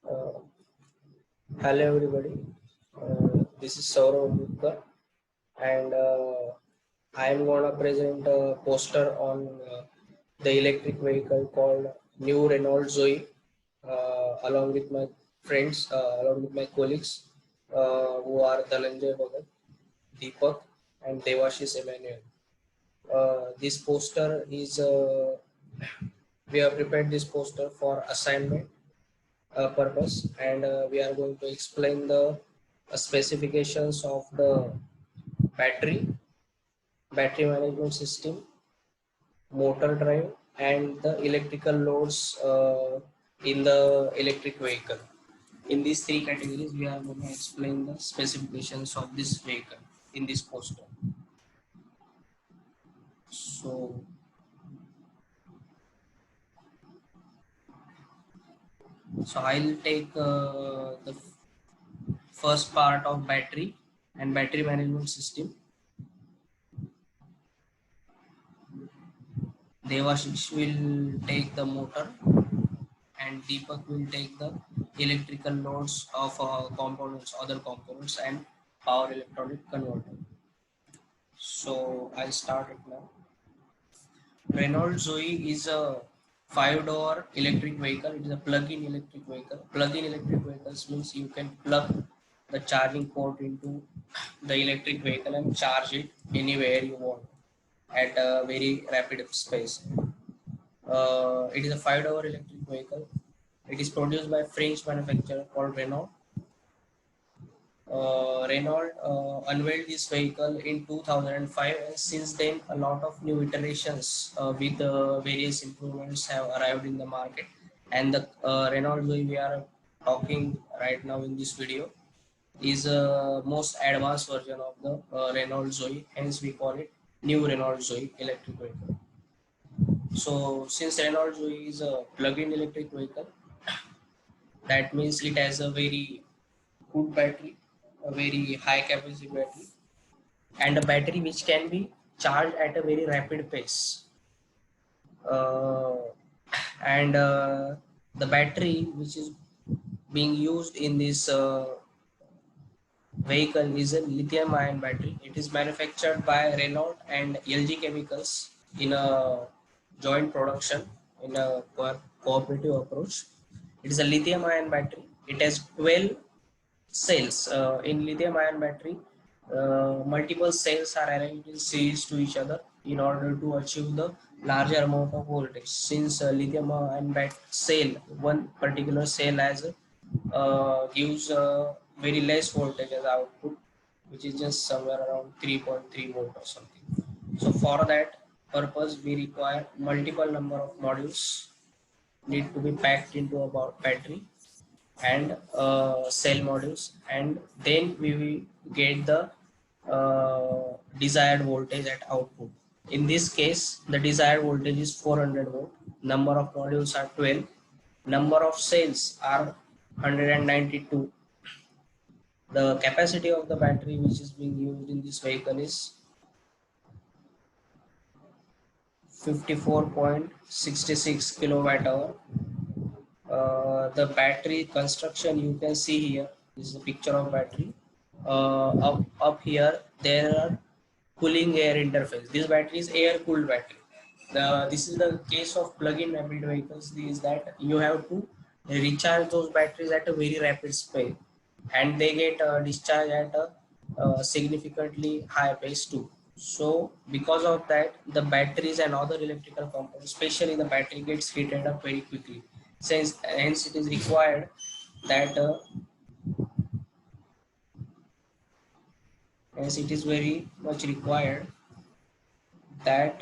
Uh, Hello everybody. This is Saurav Gupta, and I am gonna present a poster on the electric vehicle called New Renault Zoe, along with my friends, along with my colleagues, who are Dhananjay Bhagat, Deepak, and Devashis Emmanuel. This poster is we have prepared this poster for assignment purpose, and we are going to explain the specifications of the battery, battery management system, motor drive, and the electrical loads in the electric vehicle. In these three categories, we are going to explain the specifications of this vehicle in this poster. So, I'll take the first part of battery and battery management system. Devashish will take the motor, and Deepak will take the electrical loads of components, other components, and power electronic converter. So I'll start it now. Renault Zoe is a five-door electric vehicle. It is a plug-in electric vehicle. Plug-in electric vehicles means you can plug the charging port into the electric vehicle and charge it anywhere you want at a very rapid pace. It is a five-door electric vehicle. It is produced by French manufacturer called Renault. Renault unveiled this vehicle in 2005, and since then a lot of new iterations with various improvements have arrived in the market. And the Renault Zoe we are talking right now in this video is a most advanced version of the Renault Zoe, hence we call it new Renault Zoe electric vehicle. So since Renault Zoe is a plug-in electric vehicle, that means it has a very good battery, a very high capacity battery, and a battery which can be charged at a very rapid pace. Uh, and the battery which is being used in this vehicle is a lithium ion battery. It is manufactured by Renault and LG Chemicals in a joint production in a cooperative approach. It is a lithium ion battery. It has 12 cells. In lithium ion battery, multiple cells are arranged in series to each other in order to achieve the larger amount of voltage. Since lithium ion cell, one particular cell has gives very less voltage as output, which is just somewhere around 3.3 volt or something. So for that purpose, we require multiple number of modules need to be packed into about battery and cell modules, and then we will get the desired voltage at output. In this case, the desired voltage is 400 volt. Number of modules are 12. Number of cells are 192. The capacity of the battery which is being used in this vehicle is 54.66 kilowatt hour. The battery construction you can see here. This is a picture of battery. Up here there are cooling air interface. This battery is air cooled battery. This is the case of plug-in hybrid vehicles, is that you have to recharge those batteries at a very rapid speed, and they get discharged at a significantly high pace too. So because of that, the batteries and other electrical components, especially the battery, gets heated up very quickly. Since hence it is required that as it is very much required that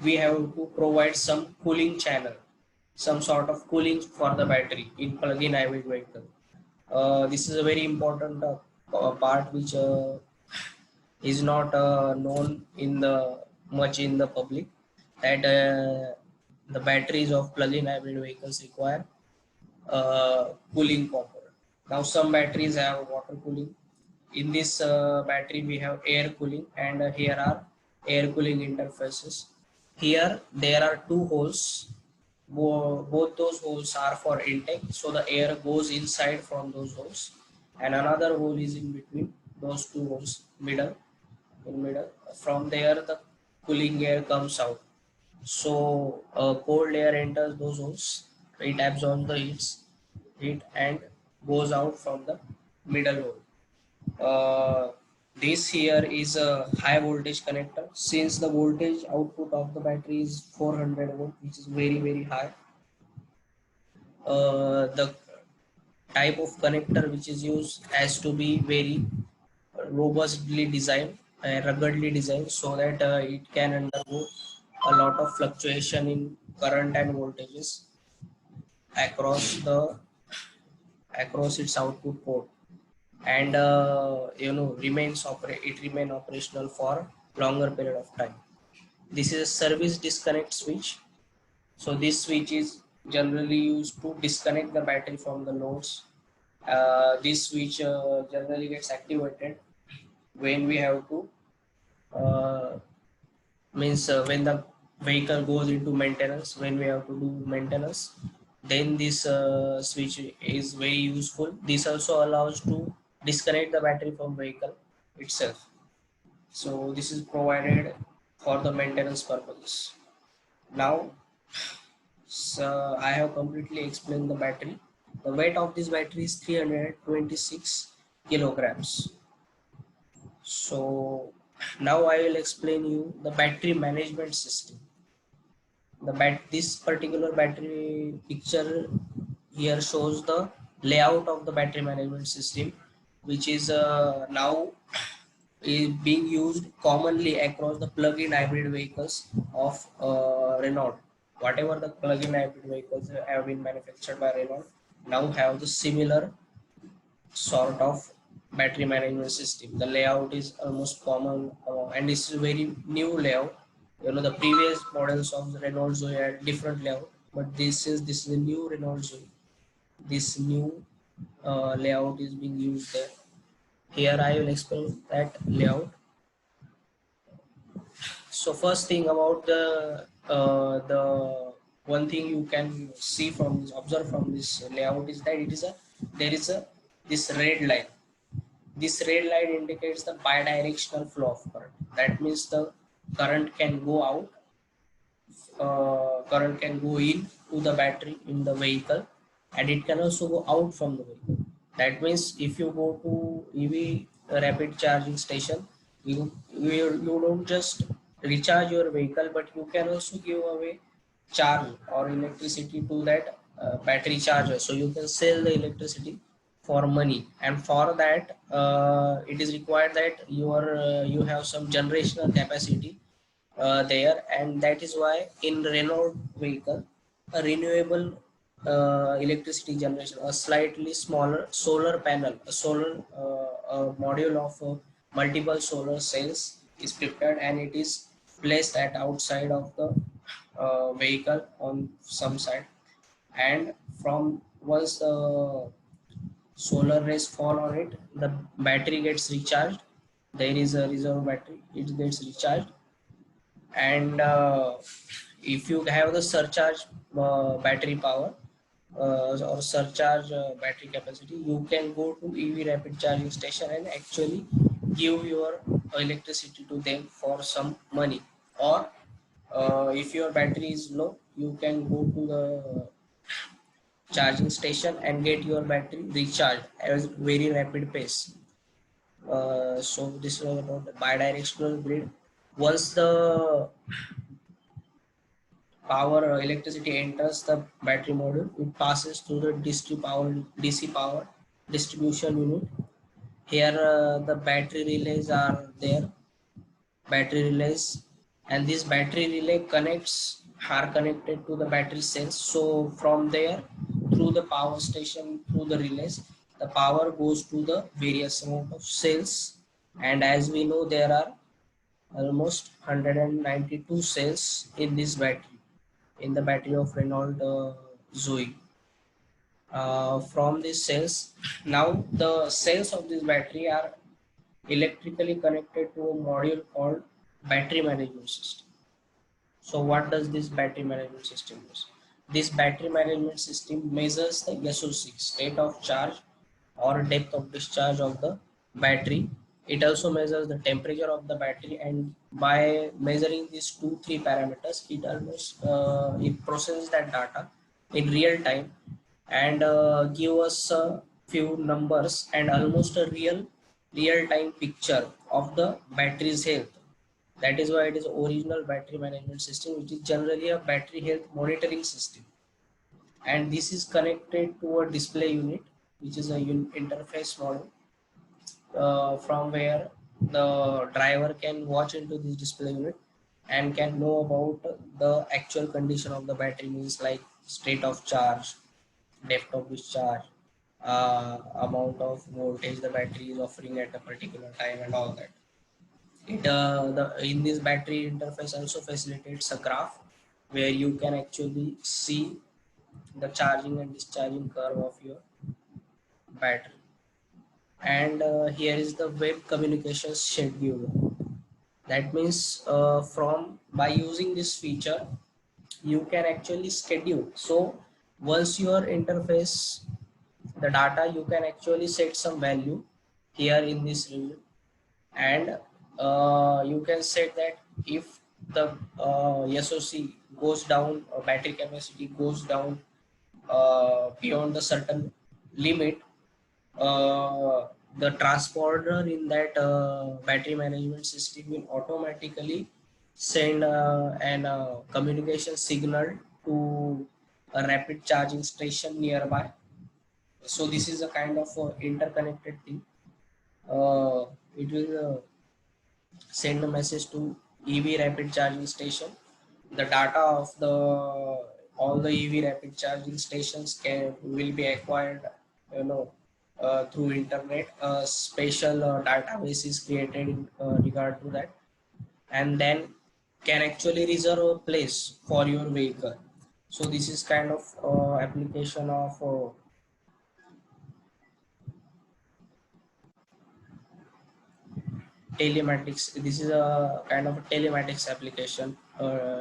we have to provide some cooling channel, some sort of cooling for the battery in plug-in hybrid vehicle. This is a very important part which is not known in the much in the public, that the batteries of plug-in hybrid vehicles require cooling component. Now some batteries have water cooling. In this battery we have air cooling, and here are air cooling interfaces. Here there are two holes Both those holes are for intake, so the air goes inside from those holes, and another hole is in between those two holes, middle. From there, the cooling air comes out. So cold air enters those holes. It absorbs the heat and goes out from the middle hole. This here is a high voltage connector. Since the voltage output of the battery is 400 volt, which is very high, the type of connector which is used has to be very robustly designed and ruggedly designed, so that it can undergo a lot of fluctuation in current and voltages across the across its output port, and it remain operational for longer period of time. This is a service disconnect switch. So this switch is generally used to disconnect the battery from the loads. This switch generally gets activated when we have to uh, means when the vehicle goes into maintenance, when we have to do maintenance, then this switch is very useful. This also allows to disconnect the battery from vehicle itself. So this is provided for the maintenance purposes. Now, so I have completely explained the battery. The weight of this battery is 326 kilograms. So now I will explain you the battery management system. This particular battery picture here shows the layout of the battery management system, which is now is being used commonly across the plug-in hybrid vehicles of Renault. Whatever the plug-in hybrid vehicles have been manufactured by Renault now have the similar sort of battery management system. The layout is almost common, and this is a very new layout. The previous models of the Renault Zoe had different layout, but this is a new Renault Zoe. This new layout is being used there. Here I will explain that layout. So first thing about the one thing you can see from this, observe from this layout, is that there is a this red line. This red line indicates the bidirectional flow of current. That means the current can go out, current can go in to the battery in the vehicle, and it can also go out from the vehicle. That means if you go to EV rapid charging station, you don't just recharge your vehicle, but you can also give away charge or electricity to that battery charger. So you can sell the electricity for money, and for that it is required that you have some generational capacity there, and that is why in Renault vehicle a renewable electricity generation, a slightly smaller solar panel, a module of multiple solar cells is prepared, and it is placed at outside of the vehicle on some side, and from once the solar rays fall on it, the battery gets recharged. There is a reserve battery, it gets recharged, and if you have the surcharge battery power or surcharge battery capacity, you can go to EV rapid charging station and actually give your electricity to them for some money. Or if your battery is low, you can go to the charging station and get your battery recharged at a very rapid pace. So this was about the bidirectional grid. Once the power electricity enters the battery module, it passes through the DC power distribution unit. Here the battery relays are there, battery relays, and this battery relay are connected to the battery cells. So from there, through the power station, through the relays, the power goes to the various amount of cells. And as we know, there are almost 192 cells in this battery, in the battery of Renault Zoe. From these cells, now the cells of this battery are electrically connected to a module called battery management system. So what does this battery management system do? This battery management system measures the SOC, state of charge or depth of discharge of the battery. It also measures the temperature of the battery, and by measuring these two three parameters, it almost it processes that data in real time and give us a few numbers and almost a real time picture of the battery's health. That is why it is original battery management system, which is generally a battery health monitoring system. And this is connected to a display unit, which is a interface model, from where the driver can watch into this display unit and can know about the actual condition of the battery, means like state of charge, depth of discharge, amount of voltage the battery is offering at a particular time, and all that. It the in this battery interface also facilitates a graph where you can actually see the charging and discharging curve of your battery. And here is the web communication schedule. That means from by using this feature, you can actually schedule. So once your interface the data, you can actually set some value here in this review, and you can set that if the SOC goes down, battery capacity goes down beyond the certain limit, uh, the transponder in that battery management system will automatically send an communication signal to a rapid charging station nearby. So this is a kind of interconnected thing. uh, it will send a message to EV rapid charging station. The data of the all the EV rapid charging stations can will be acquired, you know, through internet. A special database is created in regard to that, and then can actually reserve a place for your vehicle. So this is kind of application of telematics. This is a kind of a telematics application,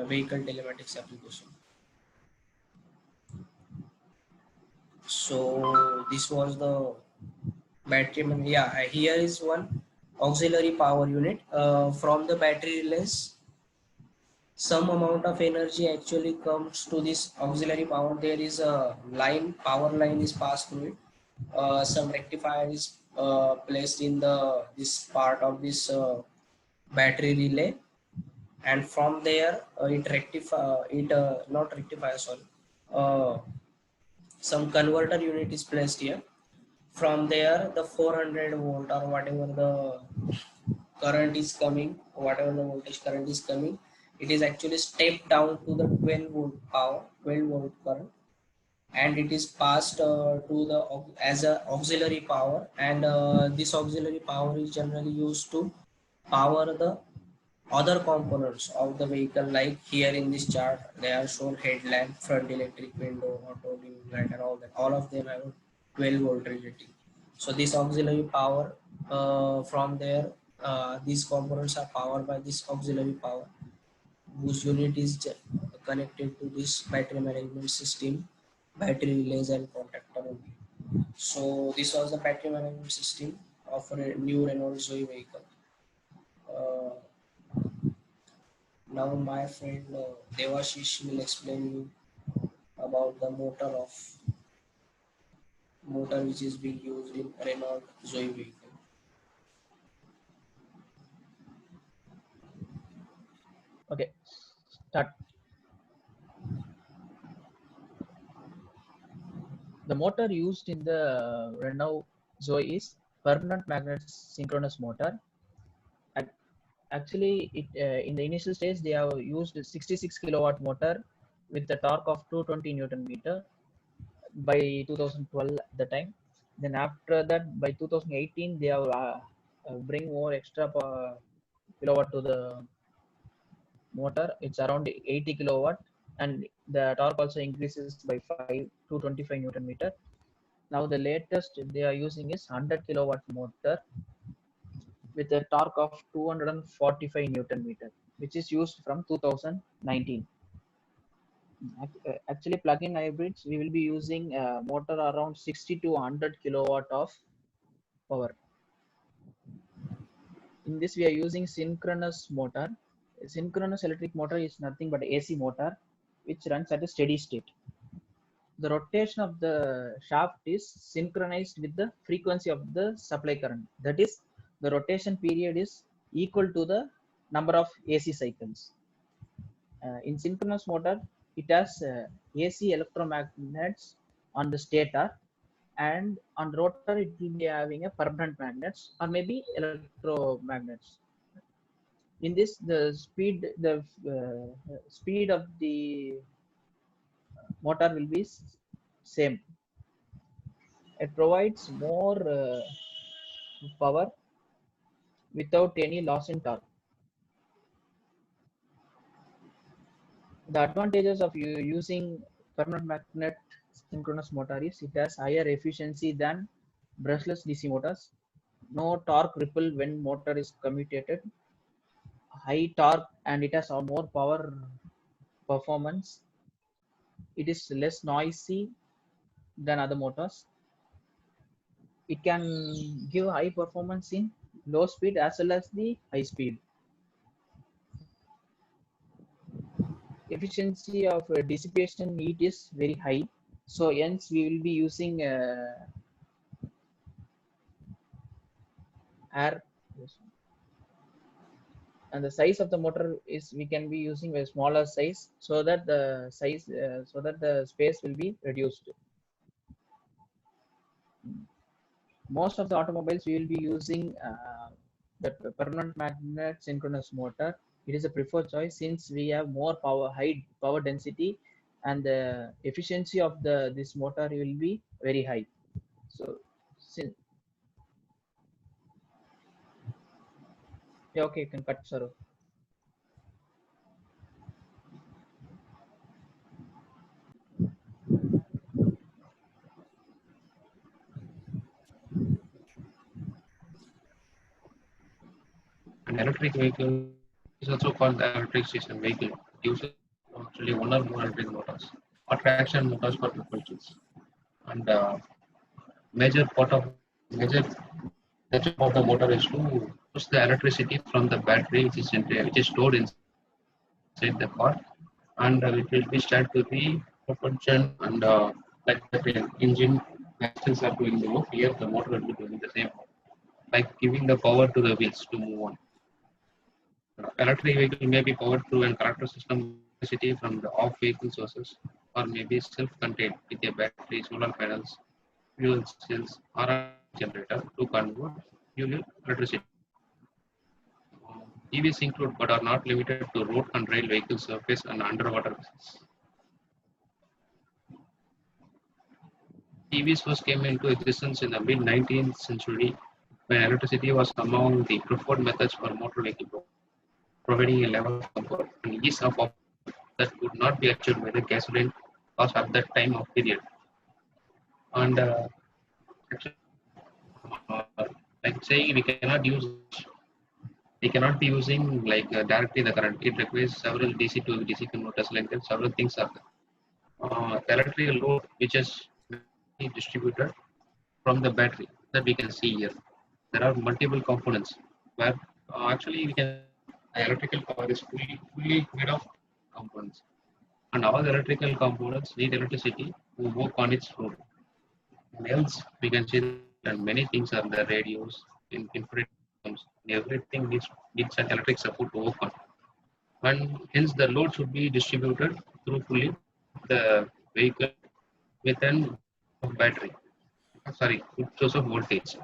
vehicle telematics application. So this was the battery. Yeah, here is one auxiliary power unit. From the battery relays, some amount of energy actually comes to this auxiliary power. There is a line, power line is passed through it. Some rectifier is placed in the this part of this battery relay, and from there it rectify it not rectifier, sorry, uh, some converter unit is placed here. From there the 400 volt or whatever the current is coming, whatever the voltage current is coming, it is actually stepped down to the 12 volt power, 12 volt current, and it is passed to the as a auxiliary power. And this auxiliary power is generally used to power the other components of the vehicle. Like here in this chart they are shown headlamp, front electric window, auto dimming light, and all that. All of them have a 12 volt rating. So this auxiliary power, from there, these components are powered by this auxiliary power, whose unit is connected to this battery management system, battery relays and contactor only. So this was the battery management system of a new Renault Zoe vehicle. uh, Now my friend Devashish will explain you about the motor which is being used in Renault Zoe vehicle. Okay, start. The motor used in the Renault Zoe is permanent magnet synchronous motor. Actually, in the initial stage they have used 66 kilowatt motor with the torque of 220 Newton meter by 2012 at the time. Then after that, by 2018, they have bring more extra kilowatt to the motor. It's around 80 kilowatt, and the torque also increases by 5 to 25 Newton meter. Now the latest they are using is 100 kilowatt motor with a torque of 245 Newton meter, which is used from 2019. Actually, plug-in hybrids, we will be using a motor around 60 to 100 kilowatt of power. In this, we are using synchronous motor. A synchronous electric motor is nothing but AC motor, which runs at a steady state. The rotation of the shaft is synchronized with the frequency of the supply current. That is, the rotation period is equal to the number of AC cycles. In synchronous motor, it has AC electromagnets on the stator, and on rotor it will be having a permanent magnets or maybe electromagnets. In this, the speed of the motor will be same. It provides more power without any loss in torque. The advantages of using permanent magnet synchronous motor is it has higher efficiency than brushless DC motors, no torque ripple when motor is commutated, high torque, and it has a more power performance. It is less noisy than other motors. It can give high performance in low speed as well as the high speed. Efficiency of dissipation heat is very high, so hence we will be using air, and the size of the motor is we can be using a smaller size so that the space will be reduced. Most of the automobiles we will be using the permanent magnet synchronous motor. It is a preferred choice since we have more power, high power density, and the efficiency of the this motor will be very high. So, yeah, okay, you can cut, sir. An electric vehicle is also called the electric station vehicle. It uses actually one or more electric motors or traction motors for propulsions. And major part of major nature of the motor is to push the electricity from the battery which is stored inside the car, and it will be start to the propulsion, and like the engine axles are doing the work. Here the motor will be doing the same, like giving the power to the wheels to move on. Electric vehicle may be powered through an collector system electricity from the off-vehicle sources, or may be self-contained with a battery, solar panels, fuel cells, or a generator to convert fuel electricity. EVs include but are not limited to road and rail vehicle surface and underwater vessels. EVs first came into existence in the mid 19th century when electricity was among the preferred methods for motor vehicle, providing a level of comfort and ease of operation that could not be achieved by the gasoline cars at that time of period. And actually, uh, like saying we cannot be using like directly the current. It requires several DC to DC converters, like that. Several things are there. The electrical load which is distributed from the battery that we can see here. There are multiple components where actually we can electrical power is fully made of components, and all the electrical components need electricity to work on its load. And else we can see that many things are the radios, in infrared systems, everything needs an electric support to work on. And hence the load should be distributed through fully the vehicle with an battery. Sorry, good source of voltage.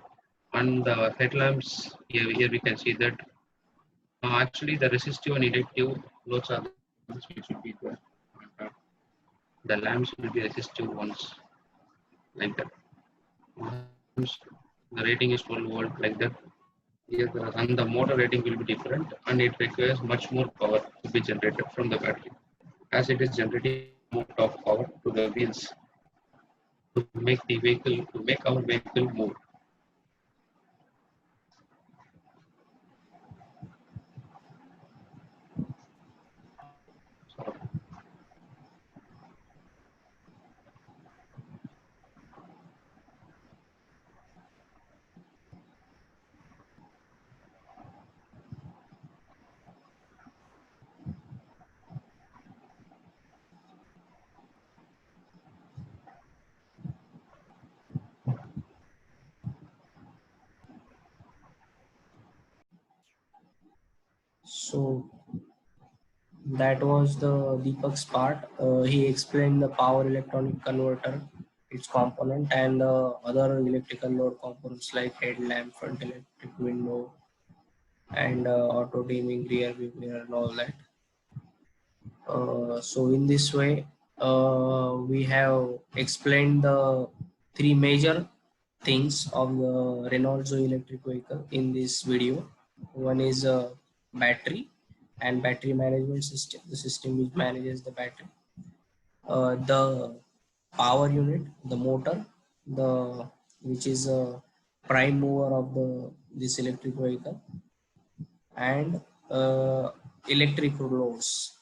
And the headlamps here we can see that actually the resistive and inductive loads are the ones which should be there. Uh, the lamps will be resistive ones like that. The rating is 12 volt like that. Here and the motor rating will be different, and it requires much more power to be generated from the battery, as it is generating more of power to the wheels to make our vehicle move. So, So that was the Deepak's part. He explained the power electronic converter, its component, and other electrical load components like headlamp, front electric window, and auto dimming rear view mirror and all that. So in this way, we have explained the three major things of the Renault Zoe electric vehicle in this video. One is battery and battery management system, the system which manages the battery. The power unit, the motor, the which is a prime mover of the this electric vehicle, and electric loads,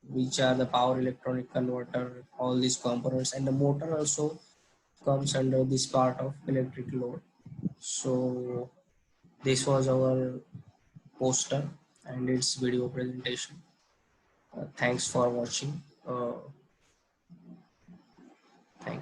which are the power electronic converter, all these components, and the motor also comes under this part of electric load. So this was our poster and its video presentation. Thanks for watching. Thank